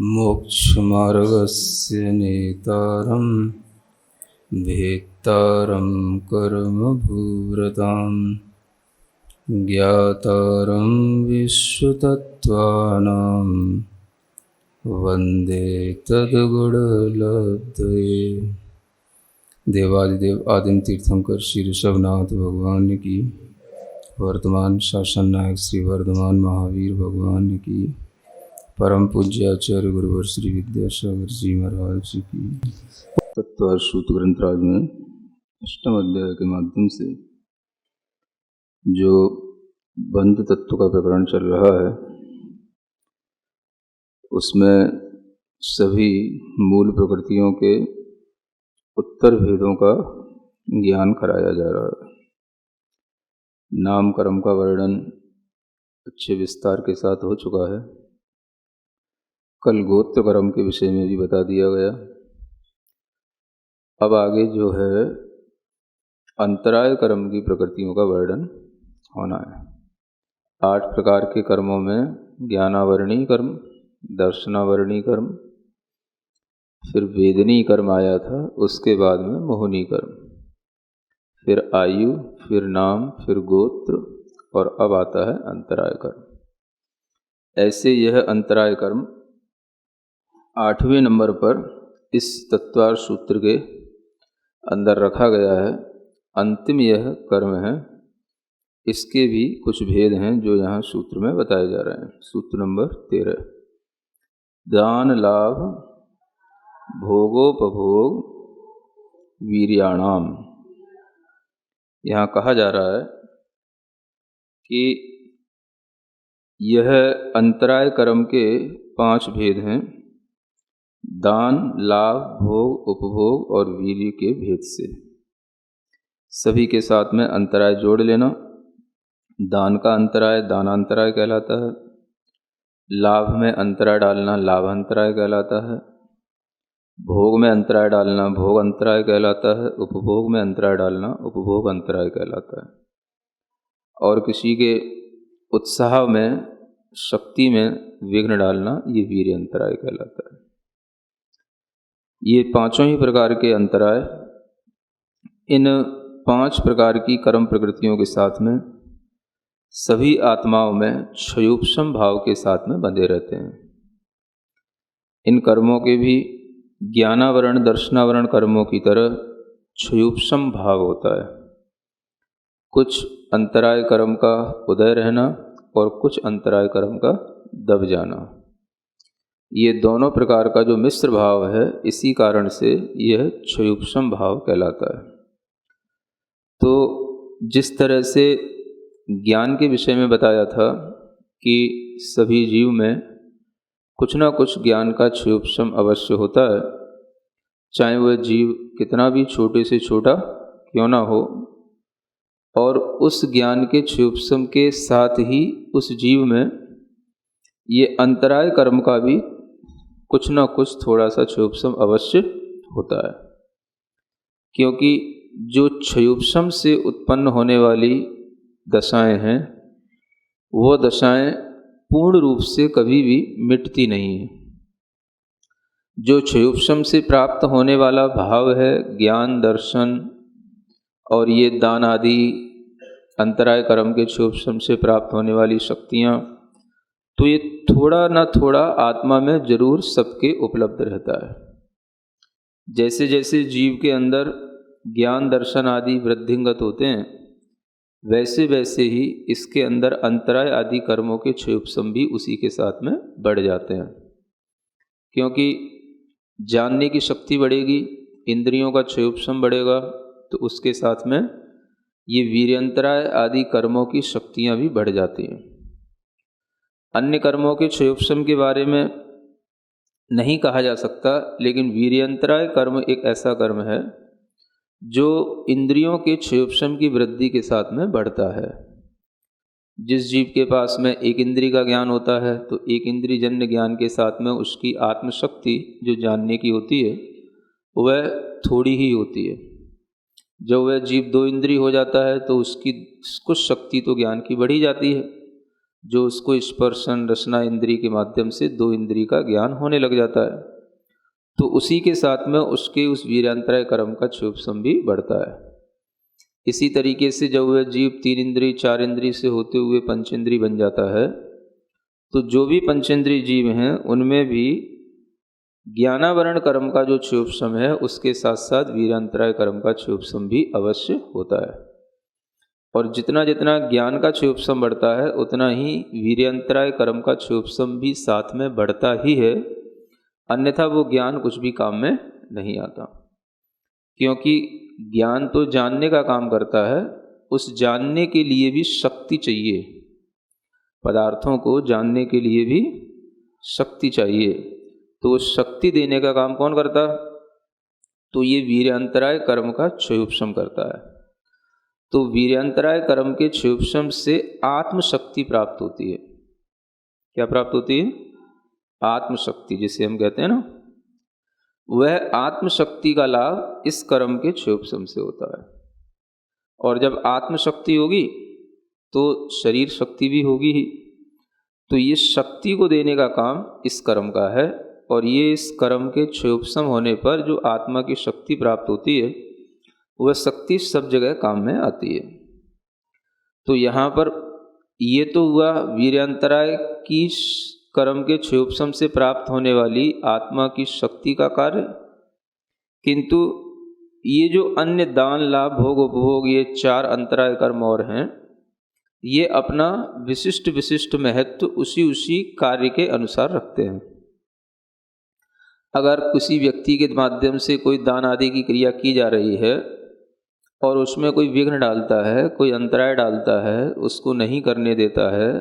मोक्षमार्गस्य नेतारं भेत्तारं कर्मभूरतां ज्ञातारं विश्वतत्त्वानां वन्दे तद्गुणलब्धये। देवादिदेव आदिम तीर्थंकर श्री ऋषभनाथ भगवान की, वर्तमान शासन नायक श्री वर्धमान महावीर भगवान की, परम पूज्य आचार्य गुरुवर श्री विद्यासागर जी महाराज जी की। तत्व सूत्र ग्रंथराज में अष्टम अध्याय के माध्यम से जो बंध तत्व का प्रकरण चल रहा है, उसमें सभी मूल प्रकृतियों के उत्तर भेदों का ज्ञान कराया जा रहा है। नाम कर्म का वर्णन अच्छे विस्तार के साथ हो चुका है। कल गोत्र कर्म के विषय में भी बता दिया गया। अब आगे जो है अंतराय कर्म की प्रकृतियों का वर्णन होना है। 8 प्रकार के कर्मों में ज्ञानावरणी कर्म, दर्शनावरणी कर्म, फिर वेदनी कर्म आया था, उसके बाद में मोहनी कर्म, फिर आयु, फिर नाम, फिर गोत्र, और अब आता है अंतराय कर्म। ऐसे यह अंतराय कर्म 8वें नंबर पर इस तत्वार सूत्र के अंदर रखा गया है। अंतिम यह कर्म है। इसके भी कुछ भेद हैं जो यहाँ सूत्र में बताए जा रहे हैं। सूत्र नंबर 13, दान लाभ भोगोपभोग वीर्याणाम। यहाँ कहा जा रहा है कि यह अंतराय कर्म के 5 भेद हैं। दान, लाभ, भोग, उपभोग और वीर्य के भेद से सभी के साथ में अंतराय जोड़ लेना। दान का अंतराय दानांतराय कहलाता है। लाभ में अंतराय डालना लाभांतराय कहलाता है। भोग में अंतराय डालना भोग अंतराय कहलाता है। उपभोग में अंतराय डालना उपभोग अंतराय कहलाता है। और किसी के उत्साह में, शक्ति में विघ्न डालना ये वीर्य अंतराय कहलाता है। ये 5 ही प्रकार के अंतराय इन 5 प्रकार की कर्म प्रकृतियों के साथ में सभी आत्माओं में क्षयोपशम भाव के साथ में बंधे रहते हैं। इन कर्मों के भी ज्ञानावरण दर्शनावरण कर्मों की तरह क्षयोपशम भाव होता है। कुछ अंतराय कर्म का उदय रहना और कुछ अंतराय कर्म का दब जाना, ये दोनों प्रकार का जो मिश्र भाव है, इसी कारण से यह क्षयोपशम भाव कहलाता है। तो जिस तरह से ज्ञान के विषय में बताया था कि सभी जीव में कुछ ना कुछ ज्ञान का क्षयोपशम अवश्य होता है, चाहे वह जीव कितना भी छोटे से छोटा क्यों ना हो, और उस ज्ञान के क्षयोपशम के साथ ही उस जीव में ये अंतराय कर्म का भी कुछ ना कुछ थोड़ा सा क्षयोपशम अवश्य होता है। क्योंकि जो क्षयोपशम से उत्पन्न होने वाली दशाएं हैं, वो दशाएं पूर्ण रूप से कभी भी मिटती नहीं हैं। जो क्षयोपशम से प्राप्त होने वाला भाव है, ज्ञान, दर्शन और ये दान आदि अंतराय कर्म के क्षयोपशम से प्राप्त होने वाली शक्तियाँ, तो ये थोड़ा ना थोड़ा आत्मा में जरूर सबके उपलब्ध रहता है। जैसे जैसे जीव के अंदर ज्ञान दर्शन आदि वृद्धिंगत होते हैं, वैसे वैसे ही इसके अंदर अंतराय आदि कर्मों के क्षयोपशम भी उसी के साथ में बढ़ जाते हैं। क्योंकि जानने की शक्ति बढ़ेगी, इंद्रियों का क्षयोपशम बढ़ेगा, तो उसके साथ में ये वीर्यंतराय आदि कर्मों की शक्तियाँ भी बढ़ जाती हैं। अन्य कर्मों के क्षयोपशम के बारे में नहीं कहा जा सकता, लेकिन वीर्यंतराय कर्म एक ऐसा कर्म है जो इंद्रियों के क्षयोपशम की वृद्धि के साथ में बढ़ता है। जिस जीव के पास में एक इंद्रिय का ज्ञान होता है, तो एक इंद्रिय जन्य ज्ञान के साथ में उसकी आत्मशक्ति जो जानने की होती है वह थोड़ी ही होती है। जब वह जीव 2 इंद्रिय हो जाता है तो उसकी कुछ शक्ति तो ज्ञान की बढ़ी जाती है, जो उसको स्पर्शन रसना इंद्री के माध्यम से 2 इंद्री का ज्ञान होने लग जाता है, तो उसी के साथ में उसके उस वीर्यांतराय कर्म का क्षोभसम भी बढ़ता है। इसी तरीके से जब वह जीव 3 इंद्री 4 इंद्री से होते हुए पंचेंद्री बन जाता है, तो जो भी पंचेंद्री जीव हैं उनमें भी ज्ञानावरण कर्म का जो क्षोभसम है उसके साथ साथ वीर्यांतराय कर्म का क्षोभसम भी अवश्य होता है। और जितना जितना ज्ञान का क्षोभसम बढ़ता है उतना ही वीर्यांतराय कर्म का क्षोभसम भी साथ में बढ़ता ही है, अन्यथा वो ज्ञान कुछ भी काम में नहीं आता। क्योंकि ज्ञान तो जानने का काम करता है, उस जानने के लिए भी शक्ति चाहिए, पदार्थों को जानने के लिए भी शक्ति चाहिए। तो उस शक्ति देने का काम कौन करता? तो ये वीर्यांतराय कर्म का क्षोभसम करता है। तो वीर्यांतराय कर्म के क्षोभसम से आत्मशक्ति प्राप्त होती है। क्या प्राप्त होती है? आत्मशक्ति, जिसे हम कहते हैं ना, वह आत्मशक्ति का लाभ इस कर्म के क्षोभसम से होता है। और जब आत्मशक्ति होगी तो शरीर शक्ति भी होगी ही। तो ये शक्ति को देने का काम इस कर्म का है, और ये इस कर्म के क्षोभसम होने पर जो आत्मा की शक्ति प्राप्त होती है वह शक्ति सब जगह काम में आती है। तो यहाँ पर ये तो हुआ वीर्यांतराय की कर्म के क्षोभसम से प्राप्त होने वाली आत्मा की शक्ति का कार्य। किंतु ये जो अन्य दान लाभ भोग उपभोग, ये 4 अंतराय कर्म और हैं, ये अपना विशिष्ट विशिष्ट महत्व उसी कार्य के अनुसार रखते हैं। अगर किसी व्यक्ति के माध्यम से कोई दान आदि की क्रिया की जा रही है और उसमें कोई विघ्न डालता है, कोई अंतराय डालता है, उसको नहीं करने देता है,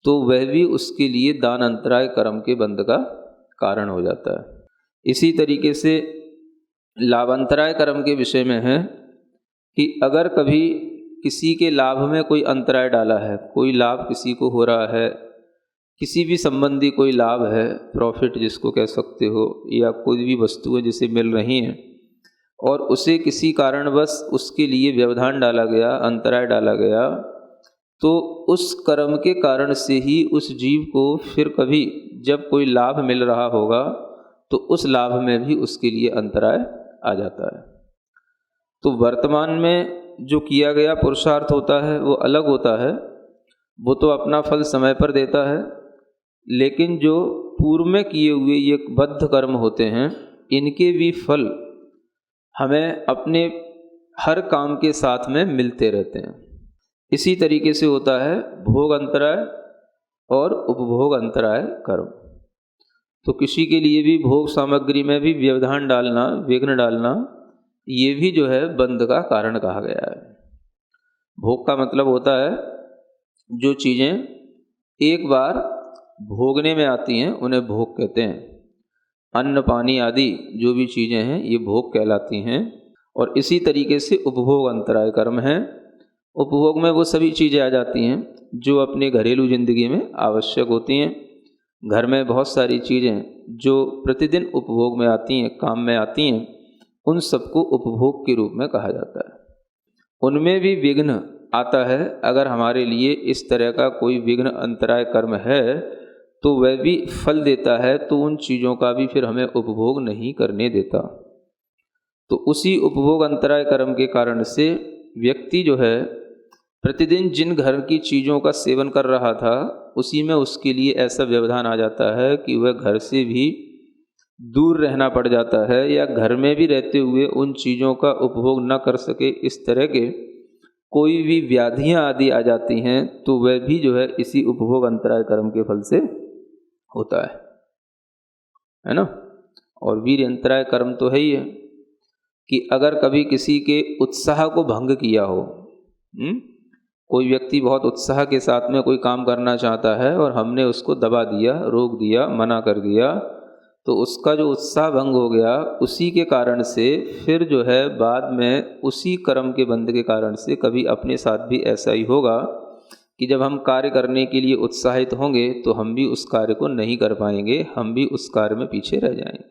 तो वह भी उसके लिए दान अंतराय कर्म के बंध का कारण हो जाता है। इसी तरीके से लाभांतराय कर्म के विषय में है कि अगर कभी किसी के लाभ में कोई अंतराय डाला है, कोई लाभ किसी को हो रहा है, किसी भी संबंधी कोई लाभ है, प्रॉफिट जिसको कह सकते हो, या कोई भी वस्तुएं जिसे मिल रही हैं, और उसे किसी कारणवश उसके लिए व्यवधान डाला गया, अंतराय डाला गया, तो उस कर्म के कारण से ही उस जीव को फिर कभी जब कोई लाभ मिल रहा होगा तो उस लाभ में भी उसके लिए अंतराय आ जाता है। तो वर्तमान में जो किया गया पुरुषार्थ होता है वो अलग होता है, वो तो अपना फल समय पर देता है, लेकिन जो पूर्व में किए हुए ये बद्ध कर्म होते हैं, इनके भी फल हमें अपने हर काम के साथ में मिलते रहते हैं। इसी तरीके से होता है भोग अंतराय और उपभोग अंतराय कर्म। तो किसी के लिए भी भोग सामग्री में भी व्यवधान डालना, विघ्न डालना, ये भी जो है बंध का कारण कहा गया है। भोग का मतलब होता है जो चीज़ें एक बार भोगने में आती हैं उन्हें भोग कहते हैं। अन्न पानी आदि जो भी चीज़ें हैं ये भोग कहलाती हैं। और इसी तरीके से उपभोग अंतराय कर्म है। उपभोग में वो सभी चीज़ें आ जाती हैं जो अपने घरेलू जिंदगी में आवश्यक होती हैं। घर में बहुत सारी चीज़ें जो प्रतिदिन उपभोग में आती हैं, काम में आती हैं, उन सबको उपभोग के रूप में कहा जाता है। उनमें भी विघ्न आता है। अगर हमारे लिए इस तरह का कोई विघ्न अंतराय कर्म है तो वह भी फल देता है, तो उन चीज़ों का भी फिर हमें उपभोग नहीं करने देता। तो उसी उपभोग अंतराय कर्म के कारण से व्यक्ति जो है प्रतिदिन जिन घर की चीज़ों का सेवन कर रहा था उसी में उसके लिए ऐसा व्यवधान आ जाता है कि वह घर से भी दूर रहना पड़ जाता है, या घर में भी रहते हुए उन चीज़ों का उपभोग न कर सके। इस तरह के कोई भी व्याधियाँ आदि आ जाती हैं तो वह भी जो है इसी उपभोग अंतराय कर्म के फल से होता है ना। और वीर अंतराय कर्म तो है ही है कि अगर कभी किसी के उत्साह को भंग किया हो, कोई व्यक्ति बहुत उत्साह के साथ में कोई काम करना चाहता है और हमने उसको दबा दिया, रोक दिया, मना कर दिया, तो उसका जो उत्साह भंग हो गया, उसी के कारण से फिर जो है बाद में उसी कर्म के बंध के कारण से कभी अपने साथ भी ऐसा ही होगा कि जब हम कार्य करने के लिए उत्साहित होंगे तो हम भी उस कार्य को नहीं कर पाएंगे, हम भी उस कार्य में पीछे रह जाएंगे।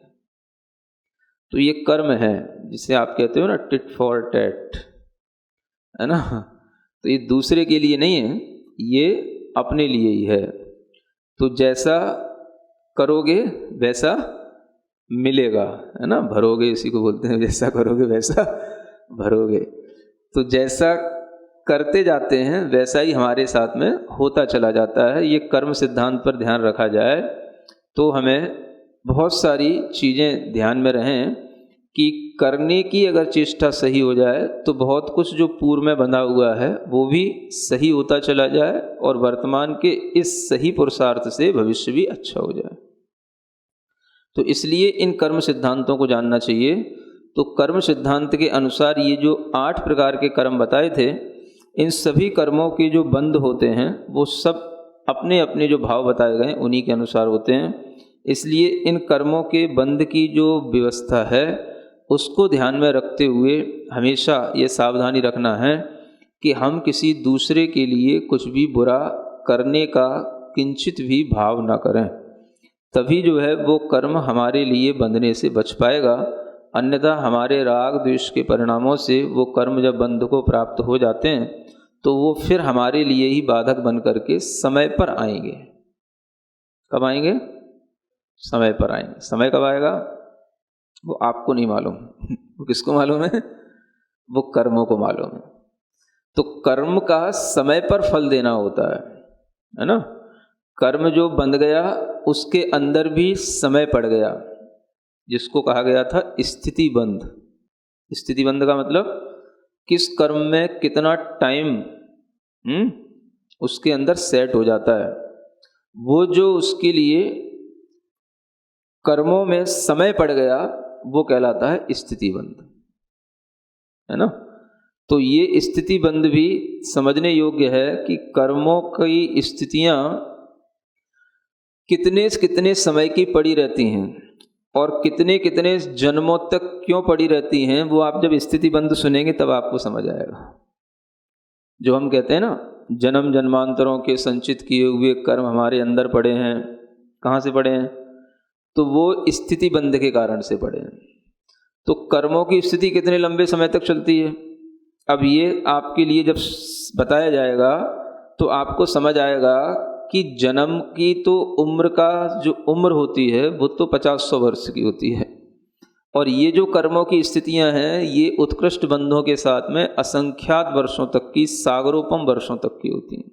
तो ये कर्म है जिसे आप कहते हो ना टिट फॉर टैट, है ना। तो ये दूसरे के लिए नहीं है, ये अपने लिए ही है। तो जैसा करोगे वैसा मिलेगा, है ना। भरोगे इसी को बोलते हैं, जैसा करोगे वैसा भरोगे। तो जैसा करते जाते हैं वैसा ही हमारे साथ में होता चला जाता है। ये कर्म सिद्धांत पर ध्यान रखा जाए तो हमें बहुत सारी चीज़ें ध्यान में रहें कि करने की अगर चेष्टा सही हो जाए तो बहुत कुछ जो पूर्व में बंधा हुआ है वो भी सही होता चला जाए और वर्तमान के इस सही पुरुषार्थ से भविष्य भी अच्छा हो जाए। तो इसलिए इन कर्म सिद्धांतों को जानना चाहिए। तो कर्म सिद्धांत के अनुसार ये जो 8 प्रकार के कर्म बताए थे, इन सभी कर्मों के जो बंध होते हैं वो सब अपने अपने जो भाव बताए गए उन्हीं के अनुसार होते हैं। इसलिए इन कर्मों के बंध की जो व्यवस्था है उसको ध्यान में रखते हुए हमेशा ये सावधानी रखना है कि हम किसी दूसरे के लिए कुछ भी बुरा करने का किंचित भी भाव ना करें। तभी जो है वो कर्म हमारे लिए बंधने से बच पाएगा। अन्यथा हमारे राग द्वेष के परिणामों से वो कर्म जब बंध को प्राप्त हो जाते हैं तो वो फिर हमारे लिए ही बाधक बन करके समय पर आएंगे। कब आएंगे? समय पर आएंगे। समय कब आएगा वो आपको नहीं मालूम वो किसको मालूम है? वो कर्मों को मालूम है। तो कर्म का समय पर फल देना होता है ना। कर्म जो बंध गया उसके अंदर भी समय पड़ गया, जिसको कहा गया था स्थिति बंध। स्थिति बंध का मतलब किस कर्म में कितना टाइम उसके अंदर सेट हो जाता है। वो जो उसके लिए कर्मों में समय पड़ गया वो कहलाता है स्थिति बंध, है ना। तो ये स्थिति बंध भी समझने योग्य है कि कर्मों की स्थितियां कितने कितने समय की पड़ी रहती हैं और कितने कितने जन्मों तक क्यों पड़ी रहती हैं, वो आप जब स्थिति बंध सुनेंगे तब आपको समझ आएगा। जो हम कहते हैं ना जन्म जन्मांतरों के संचित किए हुए कर्म हमारे अंदर पड़े हैं, कहाँ से पड़े हैं? तो वो स्थिति बंध के कारण से पड़े हैं। तो कर्मों की स्थिति कितने लंबे समय तक चलती है, अब ये आपके लिए जब बताया जाएगा तो आपको समझ आएगा कि जन्म की तो उम्र का जो उम्र होती है वो तो 50-100 वर्ष की होती है, और ये जो कर्मों की स्थितियां हैं ये उत्कृष्ट बंधों के साथ में असंख्यात वर्षों तक की, सागरोपम वर्षों तक की होती हैं।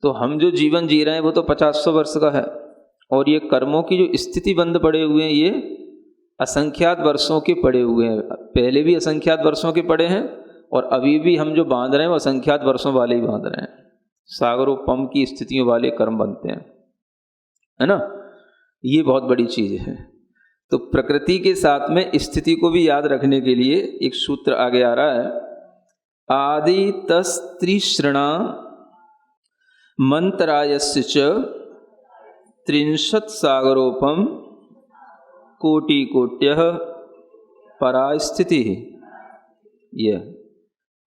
तो हम जो जीवन जी रहे हैं वो तो 50-100 वर्ष का है, और ये कर्मों की जो स्थिति बंध पड़े हुए हैं ये असंख्यात वर्षों के पड़े हुए हैं। पहले भी असंख्यात वर्षों के पड़े हैं और अभी भी हम जो बांध रहे हैं वो असंख्यात वर्षों वाले ही बांध रहे हैं। सागरोपम की स्थितियों वाले कर्म बनते हैं, है ना। ये बहुत बड़ी चीज है। तो प्रकृति के साथ में स्थिति को भी याद रखने के लिए एक सूत्र आगे आ रहा है, आदि तस्त्रिश्रणा मंतरायस्य च 30 सागरोपम कोटि कोट्यः परास्थिति। यह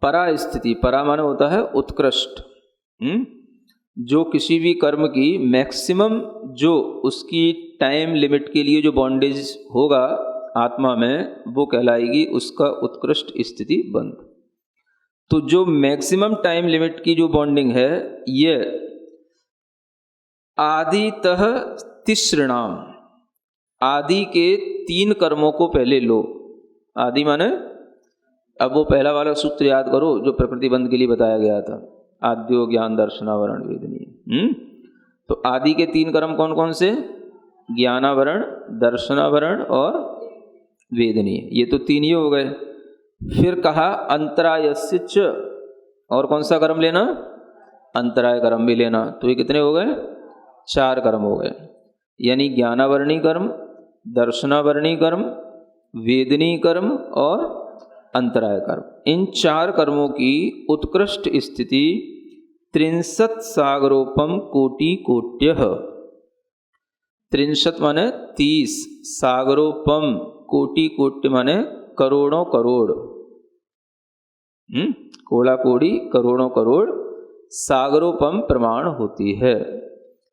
परास्थिति, परा माने होता है उत्कृष्ट। जो किसी भी कर्म की मैक्सिमम जो उसकी टाइम लिमिट के लिए जो बॉन्डेज होगा आत्मा में वो कहलाएगी उसका उत्कृष्ट स्थिति बंध। तो जो मैक्सिमम टाइम लिमिट की जो बॉन्डिंग है ये आदितः तिसृणाम, आदि के 3 कर्मों को पहले लो। आदि माने, अब वो पहला वाला सूत्र याद करो जो प्रकृति बंध के लिए बताया गया था, आद्यो ज्ञान दर्शनावरण वेदनीय। तो आदि के 3 कर्म कौन कौन से? ज्ञानावरण, दर्शनावरण और वेदनीय। ये तो 3 ही हो गए। फिर कहा अंतरायस्य च, और कौन सा कर्म लेना? अंतराय कर्म भी लेना। तो ये कितने हो गए? 4 कर्म हो गए। यानी ज्ञानावरणी कर्म, दर्शनावरणी कर्म, वेदनीय कर्म और अंतराय कर्म। इन 4 कर्मों की उत्कृष्ट स्थिति 30 सागरोपम कोटि कोट्यः। 30 माने 30, सागरोपम कोटि कोट्य माने करोड़ों करोड़, कोड़ा कोड़ी करोड़ों करोड़, सागरोपम प्रमाण होती है।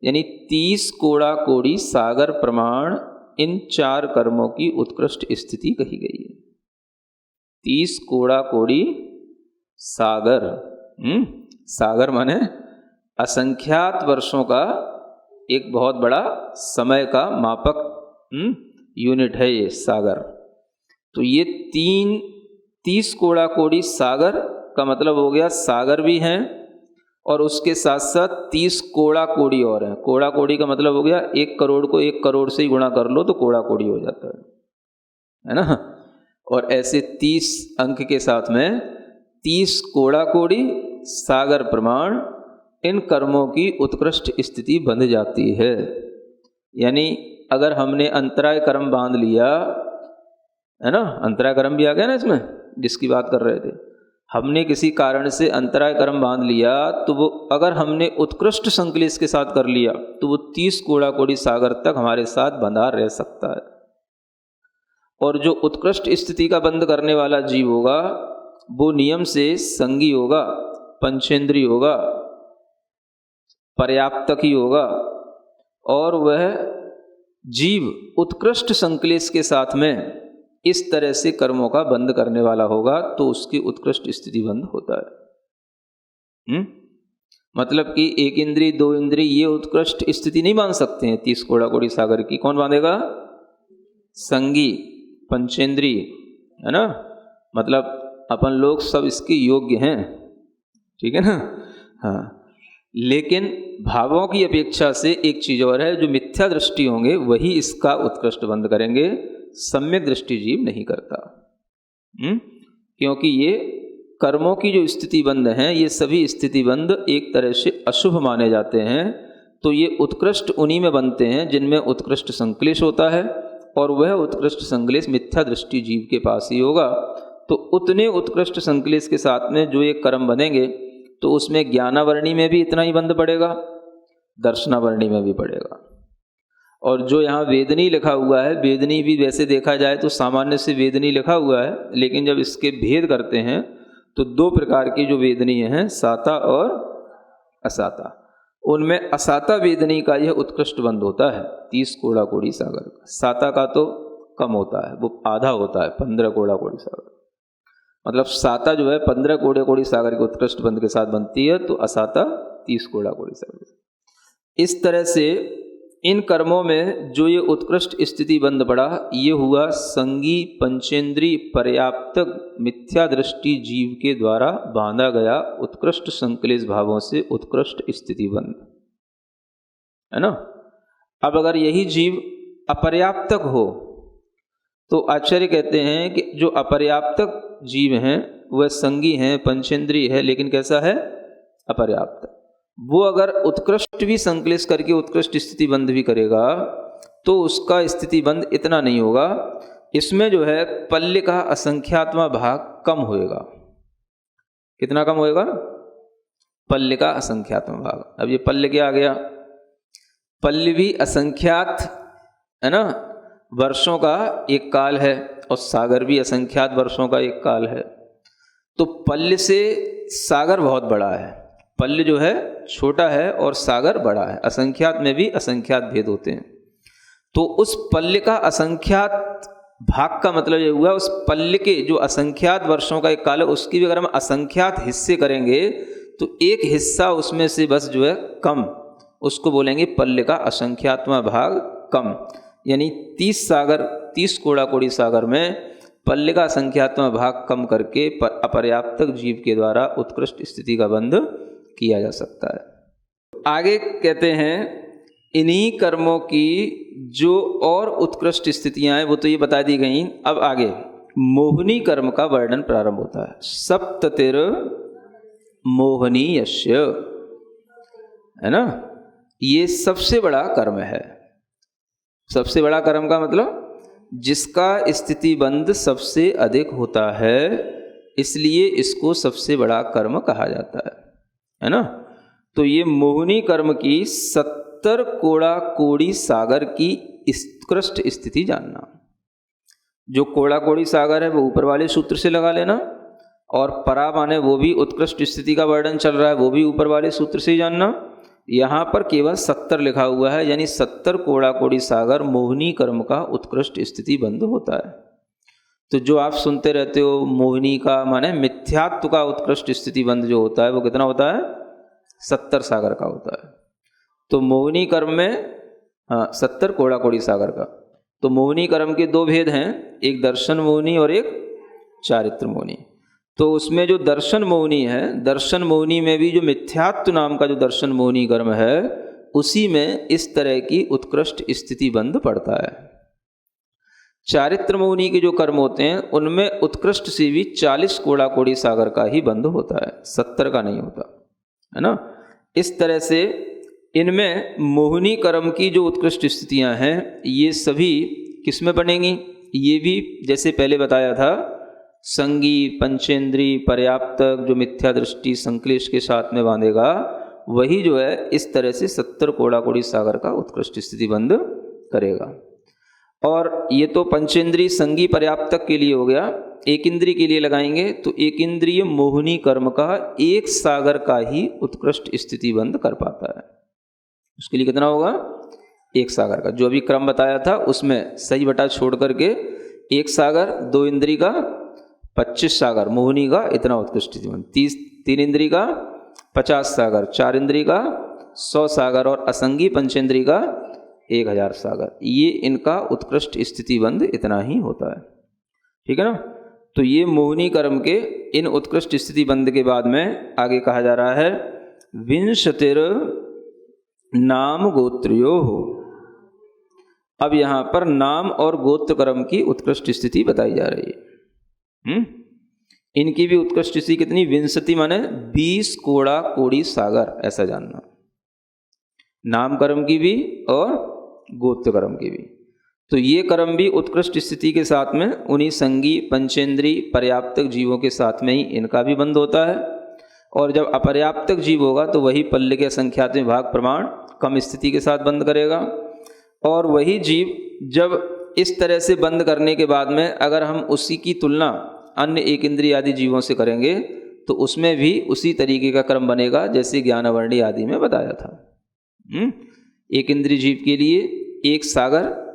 यानी 30 कोड़ा कोड़ी सागर प्रमाण इन 4 कर्मों की उत्कृष्ट स्थिति कही गई है। 30 कोड़ा कोड़ी सागर, सागर माने असंख्यात वर्षों का एक बहुत बड़ा समय का मापक यूनिट है ये सागर। तो ये 30 कोड़ा कोड़ी सागर का मतलब हो गया सागर भी हैं और उसके साथ साथ 30 कोड़ा कोड़ी और हैं। कोड़ा कोड़ी का मतलब हो गया 1 करोड़ को 1 करोड़ से ही गुणा कर लो तो कोड़ा कोड़ी हो जाता है ना। और ऐसे 30 अंक के साथ में 30 कोड़ा कोड़ी सागर प्रमाण इन कर्मों की उत्कृष्ट स्थिति बन जाती है। यानी अगर हमने अंतराय कर्म बांध लिया है ना, अंतराय कर्म भी आ गया ना इसमें जिसकी बात कर रहे थे, हमने किसी कारण से अंतराय कर्म बांध लिया तो वो अगर हमने उत्कृष्ट संकलेश के साथ कर लिया तो वो 30 कोड़ा कोड़ी सागर तक हमारे साथ बंधा रह सकता है। और जो उत्कृष्ट स्थिति का बंध करने वाला जीव होगा वो नियम से संगी होगा, पंचेंद्री होगा, पर्याप्तक ही होगा और वह जीव उत्कृष्ट संकलेश के साथ में इस तरह से कर्मों का बंध करने वाला होगा तो उसकी उत्कृष्ट स्थिति बंध होता है। मतलब कि 1 इंद्री 2 इंद्री ये उत्कृष्ट स्थिति नहीं बांध सकते हैं 30 कोड़ा कोड़ी सागर की। कौन बांधेगा? संगी, पंचेंद्री, है ना। मतलब अपन लोग सब इसके योग्य हैं, ठीक है ना। हाँ, लेकिन भावों की अपेक्षा से एक चीज और है, जो मिथ्या दृष्टि होंगे वही इसका उत्कृष्ट बंध करेंगे, सम्यक दृष्टि जीव नहीं करता। क्योंकि ये कर्मों की जो स्थिति बंध हैं ये सभी स्थिति बंध एक तरह से अशुभ माने जाते हैं। तो ये उत्कृष्ट उन्हीं में बनते हैं जिनमें उत्कृष्ट संकलेश होता है और वह उत्कृष्ट संकलेश मिथ्या दृष्टि जीव के पास ही होगा। तो उतने उत्कृष्ट संकलेश के साथ में जो ये कर्म बनेंगे तो उसमें ज्ञानावरणी में भी इतना ही बंध पड़ेगा, दर्शनावरणी में भी पड़ेगा। और जो यहाँ वेदनी लिखा हुआ है, वेदनी भी वैसे देखा जाए तो सामान्य से वेदनी लिखा हुआ है, लेकिन जब इसके भेद करते हैं तो 2 प्रकार की जो वेदनी हैं, साता और असाता। उनमें असाता वेदनी का यह उत्कृष्ट बंध होता है 30 कोड़ा कोड़ी सागर का। साता का तो कम होता है, वो आधा होता है 15 कोड़ा कोड़ी सागर। मतलब साता जो है 15 कोड़े कोड़ी सागर के उत्कृष्ट बंध के साथ बनती है, तो असाता 30 कोड़ा कोड़ी सागर। इस तरह से इन कर्मों में जो ये उत्कृष्ट स्थिति बंध पड़ा, ये हुआ संगी पंचेंद्री पर्याप्तक मिथ्या दृष्टि जीव के द्वारा बांधा गया उत्कृष्ट संकलेश भावों से उत्कृष्ट स्थिति बंध, है ना। अब अगर यही जीव अपर्याप्तक हो तो आचार्य कहते हैं कि जो अपर्याप्तक जीव हैं वह संगी हैं, पंचेंद्री है, लेकिन कैसा है? अपर्याप्त। वो अगर उत्कृष्ट भी संकलेश करके उत्कृष्ट स्थिति बंध भी करेगा तो उसका स्थिति बंध इतना नहीं होगा। इसमें जो है पल्य का असंख्यात्मा भाग कम होएगा। कितना कम होएगा? पल्य का असंख्यात्मा भाग। अब ये पल्य क्या आ गया? पल्य भी असंख्यात, है ना, वर्षों का एक काल है और सागर भी असंख्यात वर्षों का एक काल है। तो पल्य से सागर बहुत बड़ा है, पल्य जो है छोटा है और सागर बड़ा है। असंख्यात में भी असंख्यात भेद होते हैं। तो उस पल्य का असंख्यात भाग का मतलब ये हुआ उस पल्य के जो असंख्यात वर्षों का एक काल है उसकी भी अगर हम असंख्यात हिस्से करेंगे तो एक हिस्सा उसमें से बस जो है कम, उसको बोलेंगे पल्य का असंख्यात्मा भाग कम। यानी 30 कोड़ा कोड़ी सागर में पल्य का असंख्यात्मा भाग कम करके अपर्याप्तक जीव के द्वारा उत्कृष्ट स्थिति का बंध किया जा सकता है। आगे कहते हैं इन्हीं कर्मों की जो और उत्कृष्ट स्थितियां हैं वो तो ये बता दी गई। अब आगे मोहनी कर्म का वर्णन प्रारंभ होता है। सप्ततिर मोहनीयस्य, है ना, ये सबसे बड़ा कर्म है। सबसे बड़ा कर्म का मतलब जिसका स्थिति बंध सबसे अधिक होता है, इसलिए इसको सबसे बड़ा कर्म कहा जाता है ना। तो ये मोहनी कर्म की 70 कोड़ा कोड़ी सागर की उत्कृष्ट स्थिति जानना। जो कोड़ा कोड़ी सागर है वो ऊपर वाले सूत्र से लगा लेना, और परा माने वो भी उत्कृष्ट स्थिति का वर्णन चल रहा है, वो भी ऊपर वाले सूत्र से ही जानना। यहाँ पर केवल 70 लिखा हुआ है, यानी 70 कोड़ा कोड़ी सागर मोहनी कर्म का उत्कृष्ट स्थिति बंध होता है। तो जो आप सुनते रहते हो मोहिनी का माने मिथ्यात्व का उत्कृष्ट स्थिति बंध जो होता है वो कितना होता है? 70 सागर का होता है। तो मोहिनी कर्म में 70 कोड़ा कोड़ी सागर का। तो मोहिनी कर्म के दो भेद हैं, एक दर्शन मोहिनी और एक चारित्र मोहिनी। तो उसमें जो दर्शन मोहिनी है, दर्शन मोहिनी में भी जो मिथ्यात्व नाम का जो दर्शन मोहिनी कर्म है, उसी में इस तरह की उत्कृष्ट स्थिति बंध पड़ता है। चारित्र मोहिनी के जो कर्म होते हैं उनमें उत्कृष्ट से भी 40 कोड़ा कोड़ी सागर का ही बंध होता है, 70 का नहीं होता है ना। इस तरह से इनमें मोहिनी कर्म की जो उत्कृष्ट स्थितियां हैं ये सभी किस में बनेंगी? ये भी जैसे पहले बताया था, संगी पंचेंद्री पर्याप्तक जो मिथ्या दृष्टि संक्लेश के साथ में बांधेगा, वही जो है इस तरह से 70 कोड़ा कोड़ी सागर का उत्कृष्ट स्थिति बंध करेगा। और ये तो पंचेंद्री संगी पर्याप्तक के लिए हो गया। एक इंद्री के लिए लगाएंगे तो एक इंद्रिय मोहिनी कर्म का एक सागर का ही उत्कृष्ट स्थिति बंध कर पाता है। उसके लिए कितना होगा? एक सागर का। जो अभी क्रम बताया था उसमें सही बटा छोड़ करके एक सागर, दो इंद्री का 25 सागर, मोहिनी का इतना उत्कृष्ट स्थिति बंध, 3 इंद्री का 50 सागर, 4 इंद्री का 100 सागर और असंगी पंचेंद्री का 1000 सागर। ये इनका उत्कृष्ट स्थिति बंध इतना ही होता है। ठीक है ना। तो ये मोहिनी कर्म के इन उत्कृष्ट स्थिति बंध के बाद में आगे कहा जा रहा है विंशतिर नाम गोत्रियो हो। अब यहां पर नाम और गोत्र कर्म की उत्कृष्ट स्थिति बताई जा रही है। इनकी भी उत्कृष्ट स्थिति कितनी? विंशति माने 20 कोड़ा कोड़ी सागर, ऐसा जानना। नाम कर्म की भी और गोत्र कर्म की भी। तो ये कर्म भी उत्कृष्ट स्थिति के साथ में उन्हीं संगी पंचेंद्री पर्याप्तक जीवों के साथ में ही इनका भी बंध होता है। और जब अपर्याप्तक जीव होगा तो वही पल्ले के असंख्यात में भाग प्रमाण कम स्थिति के साथ बंध करेगा। और वही जीव जब इस तरह से बंद करने के बाद में अगर हम उसी की तुलना अन्य एक इंद्रिय आदि जीवों से करेंगे तो उसमें भी उसी तरीके का कर्म बनेगा जैसे ज्ञानवर्णी आदि में बताया था। एक इंद्रिय जीव के लिए एक सागर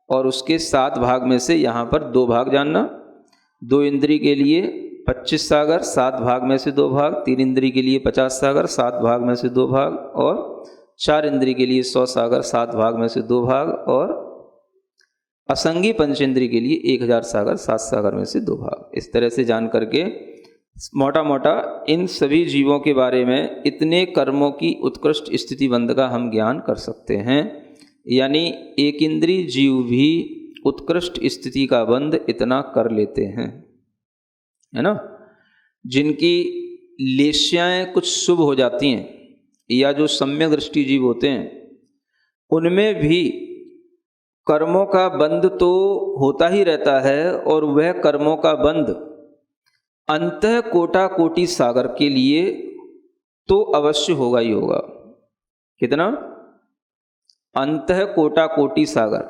और उसके 7 भाग में से यहाँ पर 2 भाग जानना। 2 इंद्रिय के लिए 25 सागर, 7 भाग में से 2 भाग। 3 इंद्रिय के लिए 50 सागर, 7 भाग में से 2 भाग। और 4 इंद्रिय के लिए 100 सागर, 7 भाग में से 2 भाग। और असंगी पंचेंद्रिय के लिए 1000 सागर, 7 सागर में से 2 भाग। इस तरह से जान करके मोटा मोटा इन सभी जीवों के बारे में इतने कर्मों की उत्कृष्ट स्थिति बंध का हम ज्ञान कर सकते हैं। यानी एक इंद्रिय जीव भी उत्कृष्ट स्थिति का बंध इतना कर लेते हैं, है ना। जिनकी लेश्याएं कुछ शुभ हो जाती हैं या जो सम्यक दृष्टि जीव होते हैं उनमें भी कर्मों का बंध तो होता ही रहता है। और वह कर्मों का बंध अंतः कोटा कोटि सागर के लिए तो अवश्य होगा ही होगा। कितना? अंतः कोटा कोटि सागर।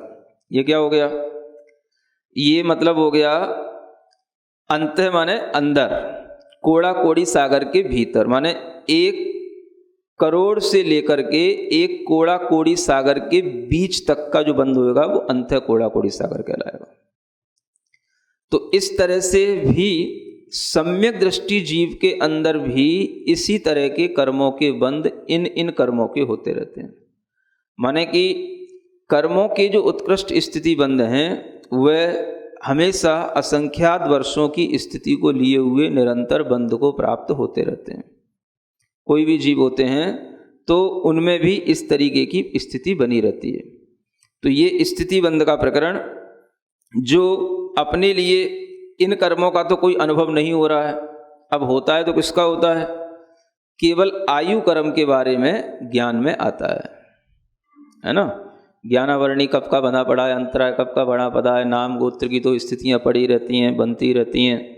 ये क्या हो गया? ये मतलब हो गया अंतः माने अंदर, कोड़ा कोड़ी सागर के भीतर, माने 1 करोड़ से लेकर के 1 कोड़ा कोड़ी सागर के बीच तक का जो बंध होगा वो अंतः कोड़ा कोड़ी सागर कहलाएगा। तो इस तरह से भी सम्यक दृष्टि जीव के अंदर भी इसी तरह के कर्मों के बंध इन कर्मों के होते रहते हैं। माने कि कर्मों के जो उत्कृष्ट स्थिति बंध हैं वह हमेशा असंख्यात वर्षों की स्थिति को लिए हुए निरंतर बंध को प्राप्त होते रहते हैं। कोई भी जीव होते हैं तो उनमें भी इस तरीके की स्थिति बनी रहती है। तो ये स्थिति बंध का प्रकरण जो अपने लिए इन कर्मों का तो कोई अनुभव नहीं हो रहा है, अब होता है तो किसका होता है? केवल आयु कर्म के बारे में ज्ञान में आता है ना। ज्ञानावरणी कब का बना पड़ा है, अंतराय कब का बना पड़ा है, नाम गोत्र की तो स्थितियां पड़ी रहती हैं, बनती रहती हैं।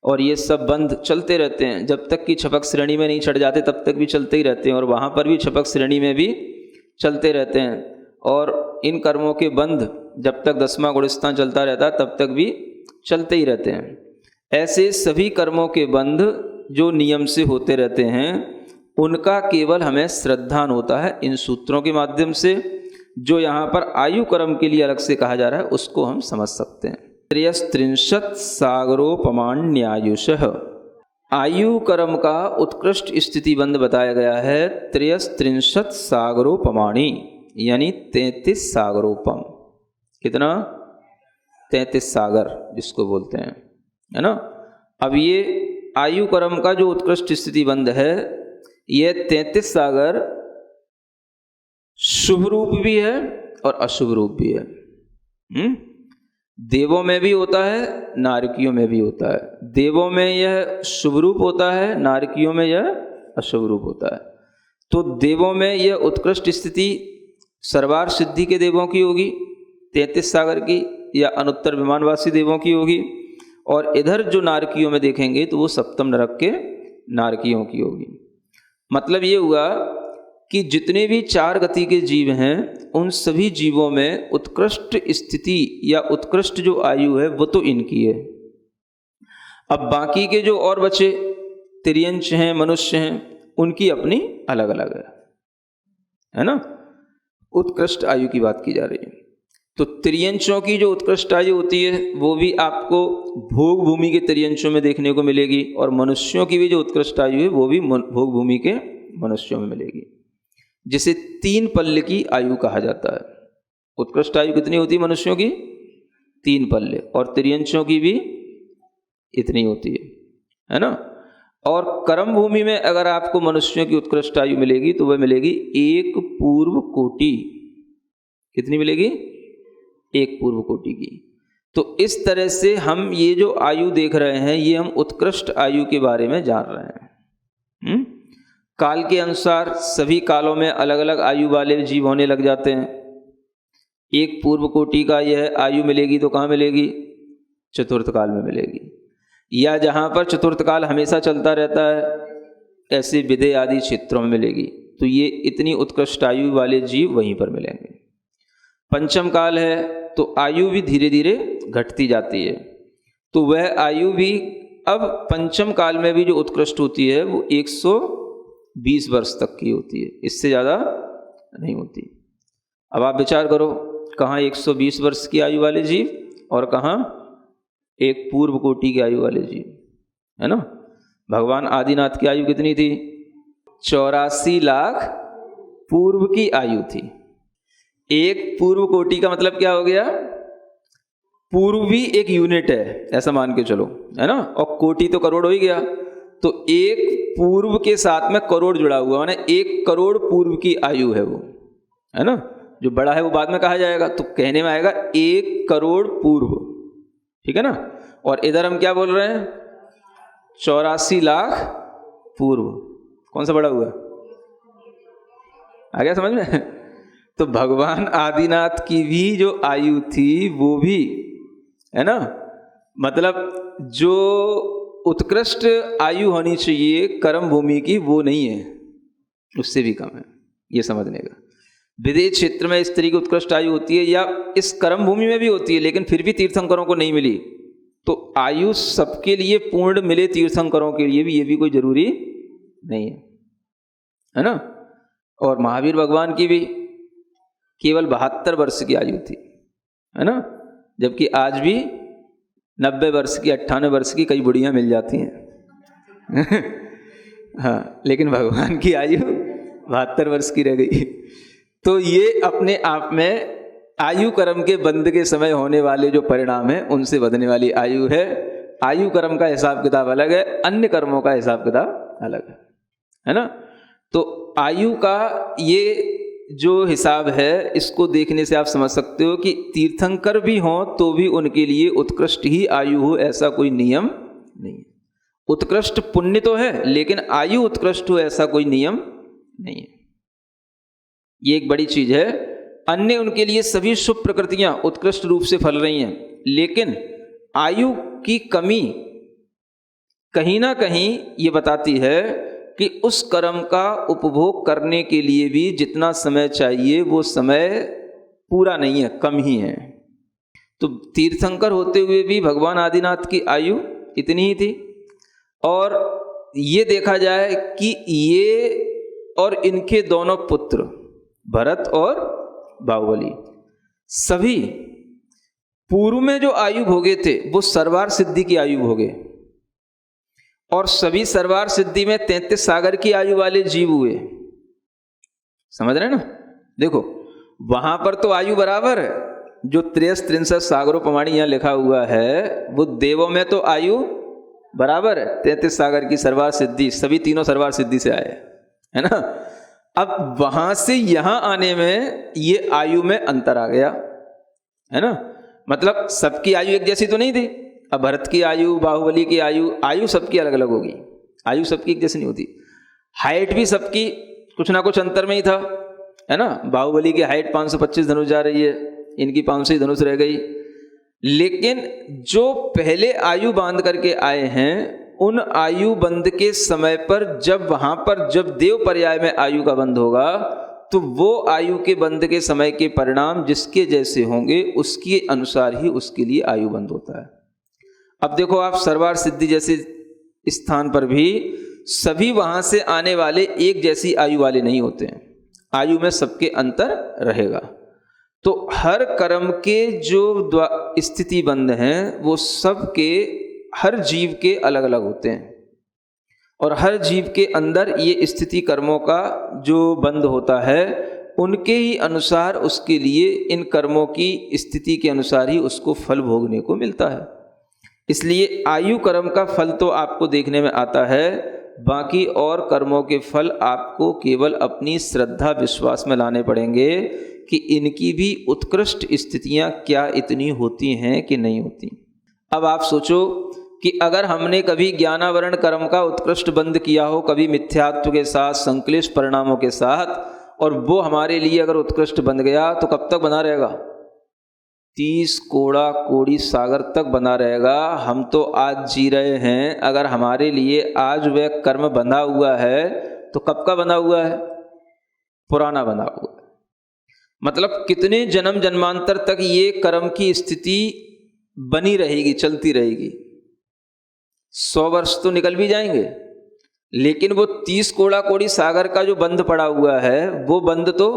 और ये सब बंध चलते रहते हैं जब तक कि छपक श्रेणी में नहीं चढ़ जाते तब तक भी चलते ही रहते हैं। और वहाँ पर भी छपक श्रेणी में भी चलते रहते हैं। और इन कर्मों के बंध जब तक 10वां गुणस्थान चलता रहता है तब तक भी चलते ही रहते हैं। ऐसे सभी कर्मों के बंध जो नियम से होते रहते हैं उनका केवल हमें श्रद्धान होता है इन सूत्रों के माध्यम से। जो यहाँ पर आयु कर्म के लिए अलग से कहा जा रहा है उसको हम समझ सकते हैं। 33 सागरोपमान्यायुषः। आयु कर्म का उत्कृष्ट स्थिति बंध बताया गया है 33 सागरोपमाणी, यानी 33 सागरोपम। कितना? 33 सागर जिसको बोलते हैं, है ना। अब ये आयु कर्म का जो उत्कृष्ट स्थिति बंध है, ये 33 सागर शुभ रूप भी है और अशुभ रूप भी है। देवों में भी होता है, नारकियों में भी होता है। देवों में यह शुभ रूप होता है, नारकियों में यह अशुभ रूप होता है। तो देवों में यह उत्कृष्ट स्थिति सर्वार सिद्धि के देवों की होगी 33 सागर की, या अनुत्तर विमानवासी देवों की होगी। और इधर जो नारकियों में देखेंगे तो वो सप्तम नरक के नारकियों की होगी। मतलब ये हुआ कि जितने भी 4 गति के जीव हैं उन सभी जीवों में उत्कृष्ट स्थिति या उत्कृष्ट जो आयु है वो तो इनकी है। अब बाकी के जो और बचे तिर्यंच हैं, मनुष्य हैं, उनकी अपनी अलग अलग है ना। उत्कृष्ट आयु की बात की जा रही है। तो तिर्यंचों की जो उत्कृष्ट आयु होती है वो भी आपको भोग भूमि के तिर्यंचों में देखने को मिलेगी, और मनुष्यों की भी जो उत्कृष्ट आयु है वो भी भोग भूमि के मनुष्यों में मिलेगी, जिसे 3 पल्ले की आयु कहा जाता है। उत्कृष्ट आयु कितनी होती है मनुष्यों की? 3 पल्ले, और तिर्यंचों की भी इतनी होती है ना। और कर्म भूमि में अगर आपको मनुष्यों की उत्कृष्ट आयु मिलेगी तो वह मिलेगी 1 पूर्व कोटि। कितनी मिलेगी? 1 पूर्व कोटि की। तो इस तरह से हम ये जो आयु देख रहे हैं ये हम उत्कृष्ट आयु के बारे में जान रहे हैं। काल के अनुसार सभी कालों में अलग अलग आयु वाले जीव होने लग जाते हैं। 1 पूर्व कोटि का यह आयु मिलेगी तो कहाँ मिलेगी? चतुर्थ काल में मिलेगी, या जहाँ पर चतुर्थ काल हमेशा चलता रहता है ऐसे विदेह आदि क्षेत्रों में मिलेगी। तो ये इतनी उत्कृष्ट आयु वाले जीव वहीं पर मिलेंगे। पंचम काल है तो आयु भी धीरे धीरे घटती जाती है। तो वह आयु भी अब पंचम काल में भी जो उत्कृष्ट होती है वो 120 वर्ष तक की होती है, इससे ज़्यादा नहीं होती। अब आप विचार करो, कहाँ 120 वर्ष की आयु वाले जीव और कहाँ 1 पूर्व कोटि की आयु वाले जीव, है ना। भगवान आदिनाथ की आयु कितनी थी? 84 लाख पूर्व की आयु थी। 1 पूर्व कोटि का मतलब क्या हो गया? पूर्व भी एक यूनिट है, ऐसा मान के चलो, है ना। और कोटि तो करोड़ हो ही गया। तो 1 पूर्व के साथ में करोड़ जुड़ा हुआ, माने 1 करोड़ पूर्व की आयु है वो, है ना। जो बड़ा है वो बाद में कहा जाएगा, तो कहने में आएगा 1 करोड़ पूर्व, ठीक है ना। और इधर हम क्या बोल रहे हैं? 84 लाख पूर्व। कौन सा बड़ा हुआ? आ गया समझ में? तो भगवान आदिनाथ की भी जो आयु थी वो भी, है ना, मतलब जो उत्कृष्ट आयु होनी चाहिए कर्म भूमि की वो नहीं है, उससे भी कम है, ये समझने का। विदेश क्षेत्र में इस तरह की उत्कृष्ट आयु होती है, या इस कर्म भूमि में भी होती है, लेकिन फिर भी तीर्थंकरों को नहीं मिली। तो आयु सबके लिए पूर्ण मिले तीर्थंकरों के लिए भी, ये भी कोई जरूरी नहीं है ना। और महावीर भगवान की भी केवल 72 वर्ष की आयु थी, है ना, जबकि आज भी 90 वर्ष की, 98 वर्ष की कई बुढ़ियां मिल जाती हैं हाँ, लेकिन भगवान की आयु 72 वर्ष की रह गई। तो ये अपने आप में आयु कर्म के बंध के समय होने वाले जो परिणाम है उनसे बंधने वाली आयु है। आयु कर्म का हिसाब किताब अलग है, अन्य कर्मों का हिसाब किताब अलग है ना। तो आयु का ये जो हिसाब है इसको देखने से आप समझ सकते हो कि तीर्थंकर भी हों तो भी उनके लिए उत्कृष्ट ही आयु हो ऐसा कोई नियम नहीं है। उत्कृष्ट पुण्य तो है, लेकिन आयु उत्कृष्ट हो ऐसा कोई नियम नहीं है। ये एक बड़ी चीज है। अन्य उनके लिए सभी शुभ प्रकृतियां उत्कृष्ट रूप से फल रही हैं, लेकिन आयु की कमी कहीं ना कहीं ये बताती है कि उस कर्म का उपभोग करने के लिए भी जितना समय चाहिए वो समय पूरा नहीं है, कम ही है। तो तीर्थंकर होते हुए भी भगवान आदिनाथ की आयु इतनी ही थी। और ये देखा जाए कि ये और इनके दोनों पुत्र भरत और बाहुबली सभी पूर्व में जो आयु भोगे थे वो सर्वार सिद्धि की आयु भोगे, और सभी सर्वार सिद्धि में 33 सागर की आयु वाले जीव हुए। समझ रहे हैं ना? देखो वहां पर तो आयु बराबर है, जो 63 सागरोपमाणी यहाँ लिखा हुआ है वो देवों में तो आयु बराबर है। 33 सागर की सर्वार सिद्धि, सभी तीनों सर्वार सिद्धि से आए, है ना? अब वहां से यहां आने में ये आयु में अंतर आ गया, है ना? मतलब सबकी आयु एक जैसी तो नहीं थी। अब भरत की आयु, बाहुबली की आयु सबकी अलग अलग होगी, आयु सबकी एक जैसी नहीं होती। हाइट भी सबकी कुछ ना कुछ अंतर में ही था, है ना? बाहुबली की हाइट 525 धनुष जा रही है, इनकी 500 ही धनुष रह गई। लेकिन जो पहले आयु बांध करके आए हैं उन आयु बंध के समय पर जब वहां पर जब देव पर्याय में आयु का बंध होगा तो वो आयु के बंध के समय के परिणाम जिसके जैसे होंगे उसके अनुसार ही उसके लिए आयु बंध होता है। अब देखो आप सर्वार सिद्धि जैसे स्थान पर भी सभी वहां से आने वाले एक जैसी आयु वाले नहीं होते हैं, आयु में सबके अंतर रहेगा। तो हर कर्म के जो स्थिति बंध हैं वो सबके हर जीव के अलग अलग होते हैं और हर जीव के अंदर ये स्थिति कर्मों का जो बंध होता है उनके ही अनुसार उसके लिए इन कर्मों की स्थिति के अनुसार ही उसको फल भोगने को मिलता है। इसलिए आयु कर्म का फल तो आपको देखने में आता है, बाकी और कर्मों के फल आपको केवल अपनी श्रद्धा विश्वास में लाने पड़ेंगे कि इनकी भी उत्कृष्ट स्थितियां क्या इतनी होती हैं कि नहीं होती। अब आप सोचो कि अगर हमने कभी ज्ञानावरण कर्म का उत्कृष्ट बंध किया हो, कभी मिथ्यात्व के साथ, संक्लेश परिणामों के साथ, और वो हमारे लिए अगर उत्कृष्ट बन गया तो कब तक बना रहेगा? 30 कोड़ा कोड़ी सागर तक बना रहेगा। हम तो आज जी रहे हैं, अगर हमारे लिए आज वह कर्म बंधा हुआ है तो कब का बना हुआ है? पुराना बना हुआ है। मतलब कितने जन्म जन्मांतर तक ये कर्म की स्थिति बनी रहेगी, चलती रहेगी। 100 वर्ष तो निकल भी जाएंगे, लेकिन वो 30 कोड़ा कोड़ी सागर का जो बंध पड़ा हुआ है वो बंध तो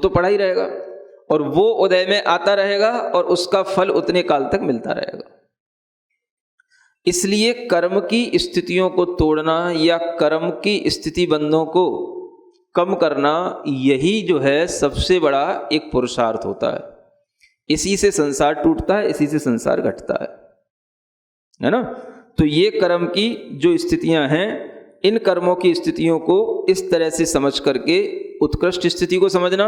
पड़ा ही रहेगा और वो उदय में आता रहेगा और उसका फल उतने काल तक मिलता रहेगा। इसलिए कर्म की स्थितियों को तोड़ना या कर्म की स्थिति बंधों को कम करना, यही जो है सबसे बड़ा एक पुरुषार्थ होता है। इसी से संसार टूटता है, इसी से संसार घटता है ना? तो ये कर्म की जो स्थितियां हैं, इन कर्मों की स्थितियों को इस तरह से समझ करके उत्कृष्ट स्थिति को समझना,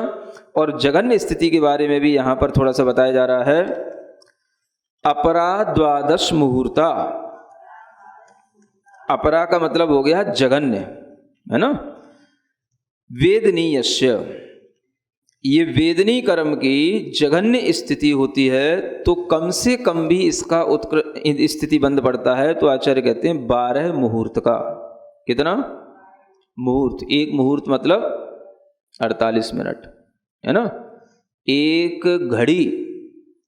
और जघन्य स्थिति के बारे में भी यहां पर थोड़ा सा बताया जा रहा है। अपरा द्वादश मुहूर्ता, अपरा का मतलब हो गया जघन्य, है ना? वेदनीयस्य, ये वेदनी कर्म की जघन्य स्थिति होती है तो कम से कम भी इसका स्थिति बंद पड़ता है। तो आचार्य कहते हैं 12 मुहूर्त का। कितना मुहूर्त? एक मुहूर्त मतलब 48 मिनट, है ना? एक घड़ी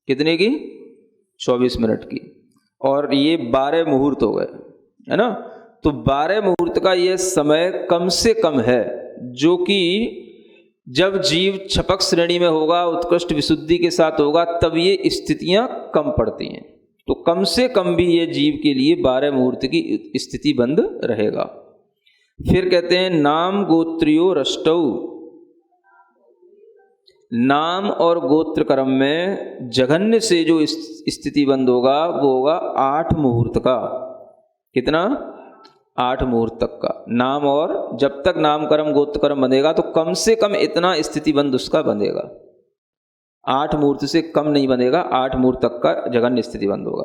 कितने की? 24 मिनट की, और ये 12 मुहूर्त हो गए, है ना? तो 12 मुहूर्त का ये समय कम से कम है, जो कि जब जीव छपक श्रेणी में होगा, उत्कृष्ट विशुद्धि के साथ होगा, तब ये स्थितियां कम पड़ती हैं। तो कम से कम भी ये जीव के लिए 12 मुहूर्त की स्थिति बंद रहेगा। फिर कहते हैं नाम गोत्रियो रष्टौ, नाम और गोत्र कर्म में जघन्य से जो स्थिति बंद होगा वो होगा 8 मुहूर्त का। कितना? 8 मुहूर्त तक का नाम, और जब तक नाम कर्म गोत्र कर्म बंधेगा तो कम से कम इतना स्थिति बंध उसका बंधेगा। 8 मुहूर्त से कम नहीं बंधेगा, 8 मुहूर्त तक का जघन्य स्थिति बंद होगा।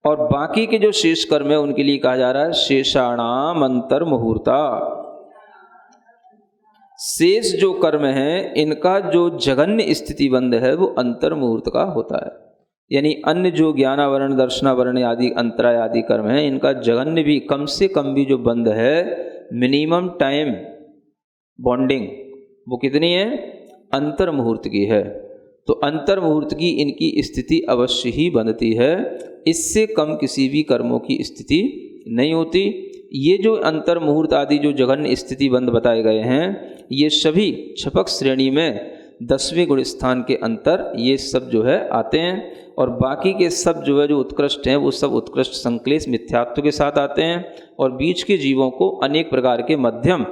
और बाकी के जो शेष कर्म है उनके लिए कहा जा रहा है शेषाणाम अंतर मुहूर्ता। शेष जो कर्म है इनका जो जघन्य स्थिति बंध है वो अंतर मुहूर्त का होता है। यानी अन्य जो ज्ञानावरण, दर्शनावरण आदि अंतराय आदि कर्म है, इनका जघन्य भी कम से कम भी जो बंध है, मिनिमम टाइम बॉन्डिंग वो कितनी है? अंतर मुहूर्त की है। तो अंतर मुहूर्त की इनकी स्थिति अवश्य ही बनती है, इससे कम किसी भी कर्मों की स्थिति नहीं होती। ये जो अंतर मुहूर्त आदि जो जघन्य स्थिति बंध बताए गए हैं, ये सभी छपक श्रेणी में 10वें गुण स्थान के अंतर ये सब जो है आते हैं। और बाकी के सब जो है जो उत्कृष्ट हैं वो सब उत्कृष्ट संक्लेश मिथ्यात्व के साथ आते हैं। और बीच के जीवों को अनेक प्रकार के मध्यम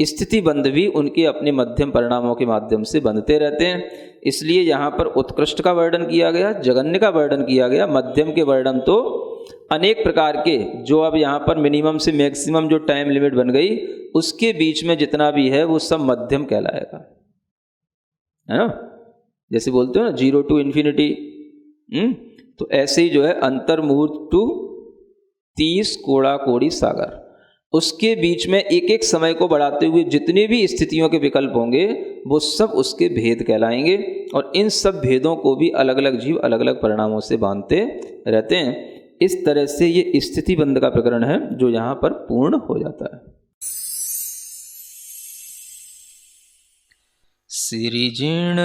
स्थिति बंध भी उनके अपने मध्यम परिणामों के माध्यम से बंधते रहते हैं। इसलिए यहाँ पर उत्कृष्ट का वर्णन किया गया, जघन्य का वर्णन किया गया, मध्यम के वर्णन तो अनेक प्रकार के जो अब यहाँ पर मिनिमम से मैक्सिमम जो टाइम लिमिट बन गई उसके बीच में जितना भी है वो सब मध्यम कहलाएगा, है ना। जैसे बोलते हो ना 0 to infinity, तो ऐसे ही जो है अंतर्मुहूर्त टू 30 कोड़ा कोड़ी सागर, उसके बीच में एक एक समय को बढ़ाते हुए जितने भी स्थितियों के विकल्प होंगे वो सब उसके भेद कहलाएंगे। और इन सब भेदों को भी अलग अलग जीव अलग अलग परिणामों से बांधते रहते हैं। इस तरह से ये स्थिति बंध का प्रकरण है जो यहाँ पर पूर्ण हो जाता है। सिरिजिणवाणी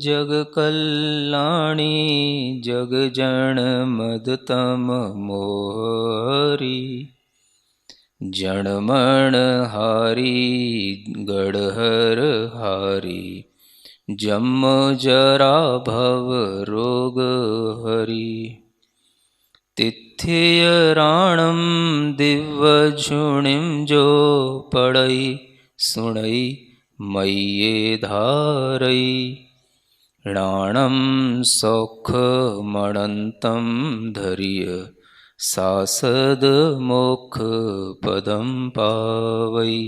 जग कल्याणी जग जन मदतम मोहरी जनमण हारी गढ़हर हारी जम जरा भव रोग हरि तिथ्य राणम दिव्य झुणिम जो पढ़ई सुणई मय्ये धारई राणम सौख मणंतम धरिय सासद मोक्ष पदम पावई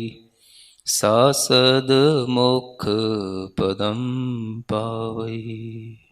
सासद मोक्ष पदम पावई।